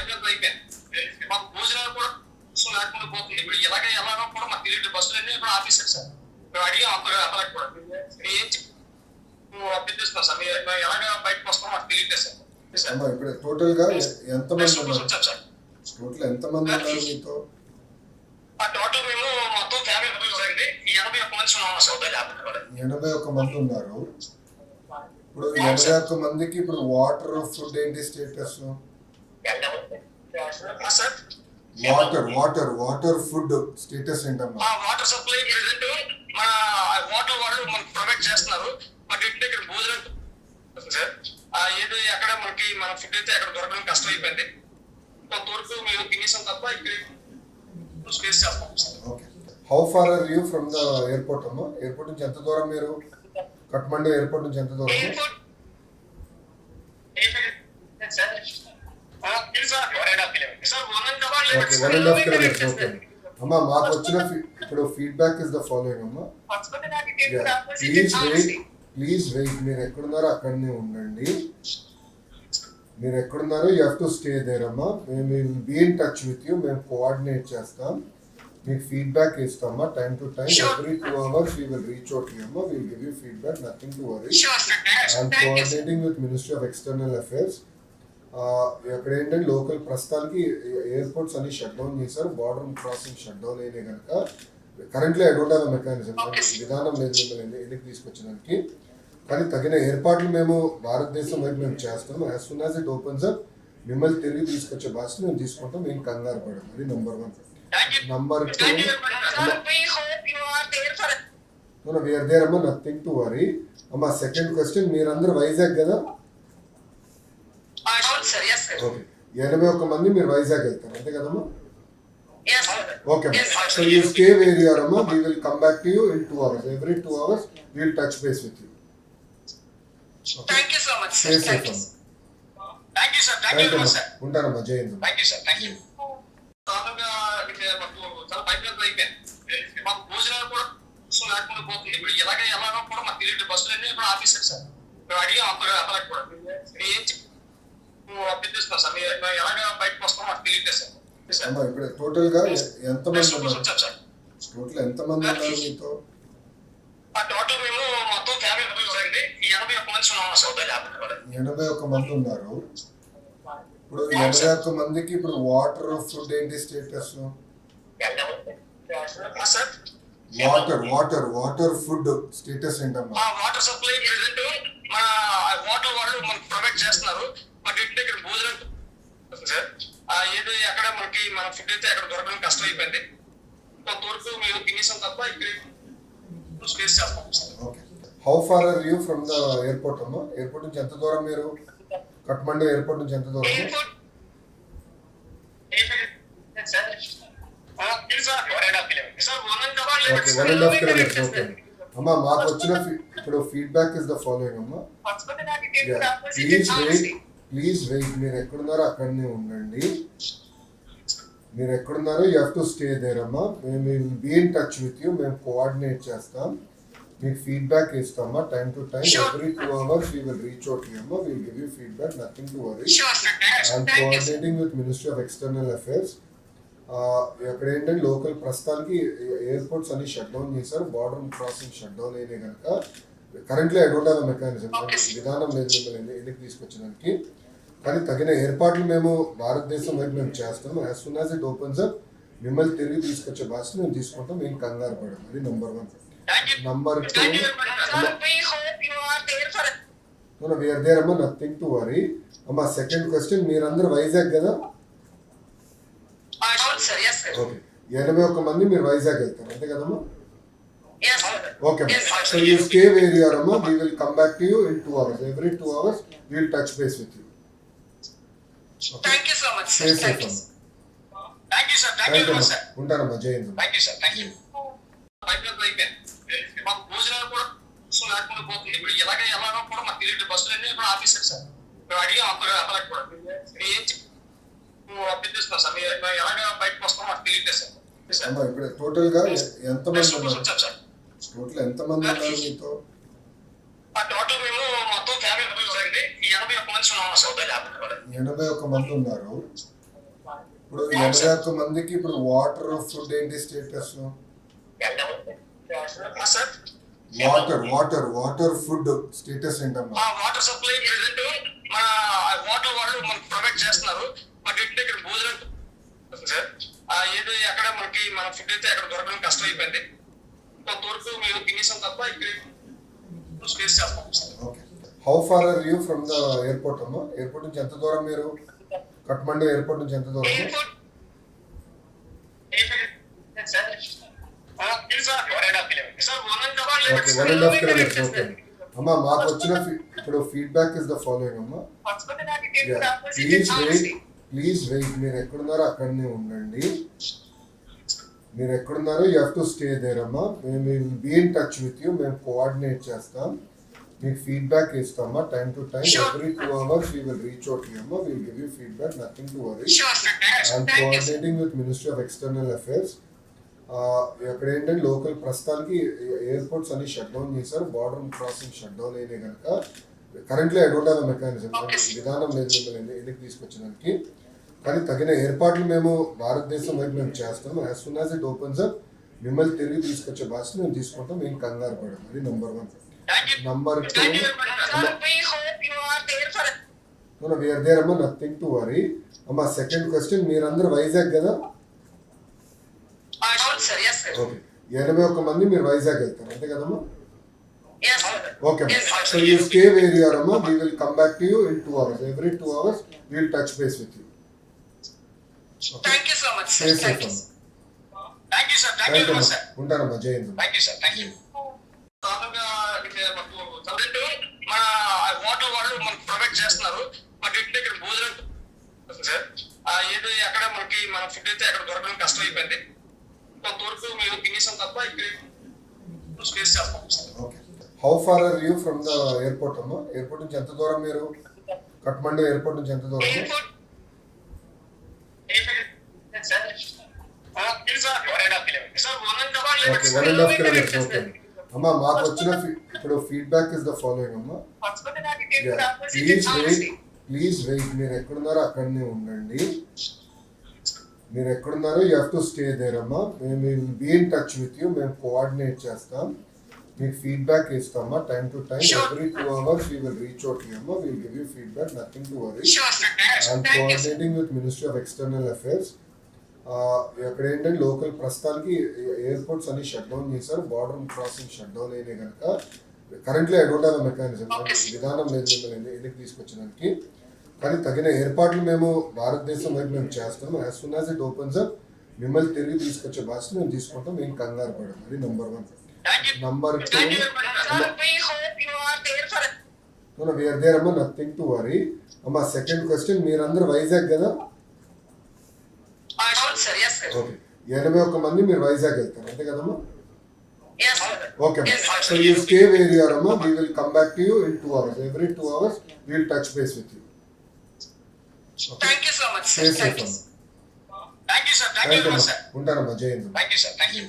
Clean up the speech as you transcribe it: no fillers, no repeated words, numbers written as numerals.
Pipe అయిపోయింది. మాకు భోజనాలు కూడా లేకుండా పోతుంది. ఇప్పుడు ఎలాగో కూడా మాకు తెలియదు. బస్సులన్నీ ఇప్పుడు ఆఫీసర్ సార్ మేము అడిగాం అతనికి కూడా ఏం అభ్యర్థిస్తున్నాం సార్. మీరు ఎలాగ బయటకు వస్తాం మాకు తెలియదు సార్. ఇప్పుడు టోటల్ గా ఎంతమంది వచ్చాం సార్. టోటల్ ఎంతమంది ఉన్నారు మీతో? టోటల్ మేము మొత్తం ఫ్యామిలీ మెంబర్స్ అండి 81 మంది ఉన్నాం సార్. 81 మంది ఉన్నారు. ఇప్పుడు 81 మందికి ఇప్పుడు వాటర్ ఫుడ్ ఏంటి స్టేటస్? వాటర్ ఫుడ్ స్టేటస్ ఏంటమ్మా? వాటర్ సప్లై ప్రెసెంట్ మన వాటర్ వాళ్ళు మనకు ప్రొవైడ్ చేస్తున్నారు. బట్ ఇంటి దగ్గర భోజనం సార్ ఏదో ఎక్కడ మనకి మన ఫుడ్ అయితే అక్కడ దొరకడం కష్టం అయిపోయింది. కొంతవరకు మేము తినేసాం తప్ప ఇక్కడ స్పేస్ చేస్తాం sir. Okay. How far are you from the airport అమ్మా? ఎయిర్పోర్ట్ నుంచి ఎంత దూరం మీరు? కఠ్మండు ఎయిర్పోర్ట్ నుంచి ఎంత దూరం? అమ్మా మాకు వచ్చిన ఇప్పుడు ఫీడ్బ్యాక్ ఇస్ ద ఫాలోయింగ్ అమ్మా. Please wait. మీరు ఎక్కడున్నారో అక్కడనే ఉండండి. మీరు ఎక్కడున్నారో you have to stay there అమ్మా. మేము will be in touch with you. మేము కోఆర్డినేట్ చేస్తాం, మీకు ఫీడ్బ్యాక్ ఇస్తామా time to time. Every 2 hours we will reach out to you అమ్మా. we'll give you feedback, nothing to worry. I'm coordinating with Ministry of External Affairs. ఎక్కడ ఏంటంటే local ప్రస్తుతానికి airports అన్ని shut down చేశారు. Border crossing shut down అయినాయి కనుక currently I don't have a mechanism. విధానం లేదు మిమ్మల్ని ఎన్నిక తీసుకొచ్చడానికి. కానీ తగిన ఏర్పాట్లు మేము భారతదేశం వైపు మేము చేస్తాం. As soon as it opens up మిమ్మల్ని తిరిగి తీసుకొచ్చే బాధ్యత మేము తీసుకుంటాం. మేము కంగారు పడం. అది నెంబర్ 1. నెంబర్ 2, వీఆర్ దేర్ అమ్మా, నథింగ్ టు వరీ అమ్మా. సెకండ్ క్వశ్చన్, మీరందరూ వైజాగ్ కదా? ఓకే. 81 మంది మీరు వైజాగ్ వెళ్తారు అంతే కదమ్మా? Okay. So you stay where you are అమ్మా. We will come back to you in 2 hours. Every 2 hours we will touch base with you. Thank you so much sir. Thank you sir. Thank you very much sir. ఉంటానమ్మా. జై Hind. Thank you sir. Thank you. సాధారణంగా మాకు చాలా pipe అయిపోయింది. మాకు భోజనాలు కూడా లేకుండా పోతుంది. ఇప్పుడు ఎలాగో కూడా మాకు తెలియదు. బస్సులన్నీ ఇప్పుడు ఆఫీసర్ సార్ మేము అడిగాం అతనికి కూడా ఏం అభ్యర్థిస్తున్నాం సార్. మీరు ఎలాగ బయటకు వస్తాం మాకు తెలియదు సార్. ఇప్పుడు టోటల్ గా ఎంతమంది ఉన్నారు? వచ్చాం సార్. టోటల్ ఎంతమంది ఉన్నారు మీతో? టోటల్ మేము మొత్తం ఫ్యామిలీ మెంబర్స్ అండి 81 మంది ఉన్నాం సార్. 81 మంది ఉన్నారు. ఇప్పుడు 81 మందికి ఇప్పుడు వాటర్ ఫుడ్ ఏంటి స్టేటస్? వాటర్ ఫుడ్ స్టేటస్ ఏంటమ్మా? వాటర్ సప్లై ప్రెసెంట్ మన వాటర్ వాళ్ళు మనకు ప్రొవైడ్ చేస్తున్నారు. బట్ ఇంటి దగ్గర భోజనం సార్ ఏదో ఎక్కడ మనకి మన ఫుడ్ అయితే అక్కడ దొరకడం కష్టం అయిపోయింది. కొంతవరకు మేము తినేసాం తప్ప ఇక్కడ స్పేస్ చేస్తాం sir. Okay. How far are you from the airport అమ్మా? ఎయిర్పోర్ట్ నుంచి ఎంత దూరం మీరు? కఠ్మండు ఎయిర్పోర్ట్ నుంచి ఎంత దూరం? 1.5 kilometers. ఓకే అమ్మా. మాకు వచ్చిన ఇప్పుడు ఫీడ్బ్యాక్ ఇస్ ద ఫాలోయింగ్ అమ్మా. Please wait. మీరు ఎక్కడున్నారో అక్కడనే ఉండండి. మీరు ఎక్కడున్నారో you have to stay there అమ్మా. మేము will be in touch with you. మేము కోఆర్డినేట్ చేస్తాం, మీకు ఫీడ్బ్యాక్ ఇస్తామా time to time. Every 2 hours we will reach out to you అమ్మా. we'll give you feedback, nothing to worry. I'm coordinating with Ministry of External Affairs. ఎక్కడ ఏంటంటే local ప్రస్తుతానికి airports అన్ని shut down చేశారు. Border crossing shut down అయినాయి కనుక currently I don't have a mechanism. విధానం లేదు మిమ్మల్ని ఎన్నిక తీసుకొచ్చడానికి. కానీ తగిన ఏర్పాట్లు మేము భారతదేశం వైపు మేము చేస్తాం. As soon as it opens up మిమ్మల్ని తిరిగి తీసుకొచ్చే బాధ్యత మేము తీసుకుంటాం. మేము కంగారు పడం. అది నెంబర్ 1. నెంబర్ 2, వీఆర్ దేర్ అమ్మా, నథింగ్ టు వరీ అమ్మా. సెకండ్ క్వశ్చన్, మీరందరూ వైజాగ్ కదా? ఓకే. 81 మంది మీరు వైజాగ్ వెళ్తారు అంతే కదమ్మా? Okay. So you stay where you are అమ్మా. We will come back to you in 2 hours. Every 2 hours we will touch base with you. Thank you so much sir. Thank you sir. Thank you very much sir. ఉంటానమ్మా. జై Hind. Thank you sir. Thank you. Pipe అయిపోయింది. మాకు భోజనాలు కూడా లేకుండా పోతుంది. ఇప్పుడు ఎలాగో కూడా మాకు తెలియదు. బస్సులన్నీ ఇప్పుడు ఆఫీసర్ సార్ మేము అడిగాం అతనికి కూడా ఏం అభ్యర్థిస్తున్నాం సార్. మీరు ఎలాగ బయటకు వస్తాం మాకు తెలియదు సార్. ఇప్పుడు టోటల్ గా ఎంతమంది ఉన్నారు? వచ్చాం సార్. టోటల్ ఎంతమంది ఉన్నారు మీతో? టోటల్ మేము మొత్తం ఫ్యామిలీ మెంబర్స్ అండి 81 మంది ఉన్నాం సార్. 81 మంది ఉన్నారు. ఇప్పుడు 81 మందికి ఇప్పుడు వాటర్ ఫుడ్ ఏంటి status? Sir water food status ఏంటమ్మా? వాటర్ సప్లై ప్రెసెంట్ మన వాటర్ వాళ్ళు మనకు ప్రొవైడ్ చేస్తున్నారు. మాకు ఇంటి దగ్గర భోజనం సార్ ఏదో ఎక్కడ మనకి మన ఫుడ్ అయితే అక్కడ దొరకడం కష్టం అయిపోయింది. కొంతవరకు మేము తినేసాం తప్ప ఇక్కడ స్పేస్ చేస్తాం sir. Okay. How far are you from the airport అమ్మా? ఎయిర్పోర్ట్ నుంచి ఎంత దూరం మీరు? కఠ్మండు ఎయిర్పోర్ట్ నుంచి ఎంత దూరం? Okay, 1.5 kilometres. ఓకే అమ్మా, మాకు వచ్చిన ఇప్పుడు ఫీడ్బ్యాక్ ఇస్ ద ఫాలోయింగ్ అమ్మా. Please wait. మీరు ఎక్కడున్నారో అక్కడనే ఉండండి. మీరు ఎక్కడున్నారో you have to stay there అమ్మా. మేము will be in touch with you. మేము కోఆర్డినేట్ చేస్తాం, మీకు ఫీడ్బ్యాక్ ఇస్తామా time to time. Every 2 hours we will reach out to you అమ్మా. we will give you feedback, nothing to worry. I'm coordinating with Ministry of External Affairs. అక్కడ ఏంటంటే local ప్రస్తుతానికి airports అన్ని shut down చేశారు. Border crossing shut down అయినాయి కనుక currently I don't have mechanism, విధానం లేదు మిమ్మల్ని ఎందుకు తీసుకొచ్చడానికి. కానీ తగిన ఏర్పాట్లు మేము భారతదేశం వైపు మేము చేస్తాం. As soon as it opens up మిమ్మల్ని తిరిగి తీసుకొచ్చే బాధ్యత మేము తీసుకుంటాం. మేము కంగారు పడము. అది నెంబర్ 1. నెంబర్ 2, వీఆర్ దేర్ అమ్మా, నథింగ్ టు వరీ అమ్మా. సెకండ్ క్వశ్చన్, మీరందరూ వైజాగ్ కదా? ఓకే, 81 మంది మీరు వైజాగ్ వెళ్తారు అంతే కదమ్మా? Okay, so you stay where you are అమ్మా. We will come back to you in 2 hours. Every 2 hours we will touch base with you. Thank you so much, sir. Thank you, sir. Thank you, sir. Thank you very much, sir. ఉంటానమ్మా, జై Hind. Thank you, sir. Thank you. మన water వాళ్ళు మనకు provide చేస్తున్నారు. మాకు ఇంటి దగ్గర భోజనం సార్ ఏదో ఎక్కడ మనకి మన ఫుడ్ అయితే అక్కడ దొరకడం కష్టం అయిపోయింది. కొంతవరకు మేము తినేసాం తప్ప ఇక్కడ స్పేస్ చేస్తాం sir. Okay. How far are you from the airport అమ్మా? ఎయిర్పోర్ట్ నుంచి ఎంత దూరం మీరు? కఠ్మండు ఎయిర్పోర్ట్ నుంచి ఎంత దూరం? Okay, 1.5 kilometres. ఓకే అమ్మా, మాకు వచ్చిన ఇప్పుడు ఫీడ్బ్యాక్ ఇస్ ద ఫాలోయింగ్ అమ్మా. Please wait. మీరు ఎక్కడున్నారో అక్కడనే ఉండండి. మీరు ఎక్కడున్నారో you have to stay there అమ్మా. మేము will be in touch with you. మేము కోఆర్డినేట్ చేస్తాం, మీకు ఫీడ్బ్యాక్ ఇస్తామా time to time. Every 2 hours we will reach out to you అమ్మా. we will give you feedback, nothing to worry. I'm coordinating with Ministry of External Affairs. అక్కడ ఏంటంటే local ప్రస్తుతానికి airports అన్ని shut down చేశారు. Border crossing shut down అయినాయి కనుక currently I don't have mechanism, విధానం లేదు మిమ్మల్ని ఎందుకు తీసుకొచ్చడానికి. కానీ తగిన ఏర్పాట్లు మేము భారతదేశం వైపు మేము చేస్తాం. As soon as it opens up మిమ్మల్ని తిరిగి తీసుకొచ్చే బాధ్యత మేము తీసుకుంటాం. మేము కంగారు పడము. అది నెంబర్ 1. నెంబర్ 2, వీఆర్ దేర్ అమ్మా, నథింగ్ టు వరీ అమ్మా. సెకండ్ క్వశ్చన్, మీరందరూ వైజాగ్ కదా? ఓకే, 81 మంది మీరు వైజాగ్ వెళ్తారు అంతే కదమ్మా? Okay, so you stay where you are అమ్మా. We will come back to you in 2 hours. Every 2 hours we will touch base with you. Thank you so much, sir. Stay safe. Thank you, sir. Thank you very much, sir. ఉంటానమ్మా, జై Hind. Thank you, sir. Thank you.